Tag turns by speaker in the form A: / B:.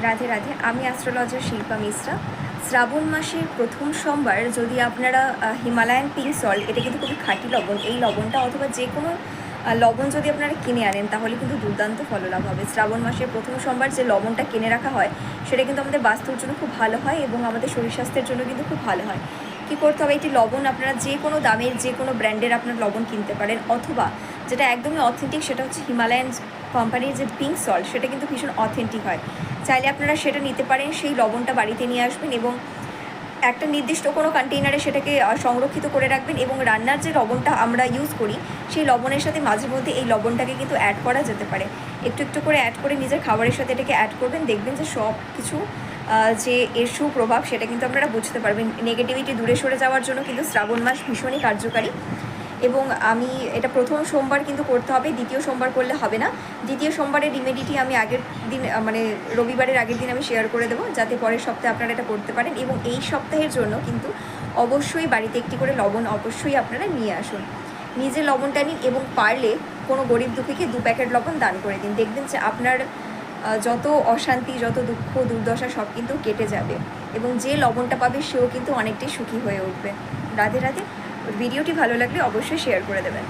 A: রাধে রাধে। আমি অ্যাস্ট্রোলজার শিল্পা মিশ্রা। শ্রাবণ মাসের প্রথম সোমবার যদি আপনারা হিমালয়ান পিঙ্ক সল্ট, এটা কিন্তু খুবই খাঁটি লবণ, এই লবণটা অথবা যে কোনো লবণ যদি আপনারা কিনে আনেন তাহলে কিন্তু দুর্দান্ত ফললাভ হবে। শ্রাবণ মাসের প্রথম সোমবার যে লবণটা কিনে রাখা হয় সেটা কিন্তু আমাদের বাস্তুর জন্য খুব ভালো হয় এবং আমাদের শরীর স্বাস্থ্যের জন্য কিন্তু খুব ভালো হয়। কী করতে হবে, এটি লবণ আপনারা যে কোনো দামের যে কোনো ব্র্যান্ডের আপনার লবণ কিনতে পারেন, অথবা যেটা একদমই অথেন্টিক সেটা হচ্ছে হিমালয়ান কোম্পানির যে পিঙ্ক সল্ট, সেটা কিন্তু ভীষণ অথেন্টিক হয়। চাইলে আপনারা সেটা নিতে পারেন। সেই লবণটা বাড়িতে নিয়ে আসবেন এবং একটা নির্দিষ্ট কোনো কন্টেইনারে সেটাকে সংরক্ষিত করে রাখবেন এবং রান্নার যে লবণটা আমরা ইউজ করি সেই লবণের সাথে মাঝে মধ্যে এই লবণটাকে কিন্তু অ্যাড করা যেতে পারে। একটু একটু করে অ্যাড করে নিজের খাবারের সাথে এটাকে অ্যাড করবেন, দেখবেন যে সব কিছু যে এর সুপ্রভাব সেটা কিন্তু আপনারা বুঝতে পারবেন। নেগেটিভিটি দূরে সরে যাওয়ার জন্য কিন্তু শ্রাবণ মাস ভীষণই কার্যকারী। এবং আমি এটা প্রথম সোমবার কিন্তু করতে হবে, দ্বিতীয় সোমবার করলে হবে না। দ্বিতীয় সোমবারের রিমেডিটি আমি আগের দিন মানে রবিবারের আগের দিন আমি শেয়ার করে দেবো, যাতে পরের সপ্তাহে আপনারা এটা করতে পারেন। এবং এই সপ্তাহের জন্য কিন্তু অবশ্যই বাড়িতে একটি করে লবণ অবশ্যই আপনারা নিয়ে আসুন। নিজে লবণটা নিন এবং পারলে কোনো গরিব দুঃখীকে 2 প্যাকেট লবণ দান করে দিন। দেখবেন যে আপনার যত অশান্তি, যত দুঃখ দুর্দশা সব কিন্তু কেটে যাবে এবং যে লবণটা পাবে সেও কিন্তু অনেকটাই সুখী হয়ে উঠবে। রাধে রাধে। ভিডিওটি ভালো লাগলে অবশ্যই শেয়ার করে দেবেন।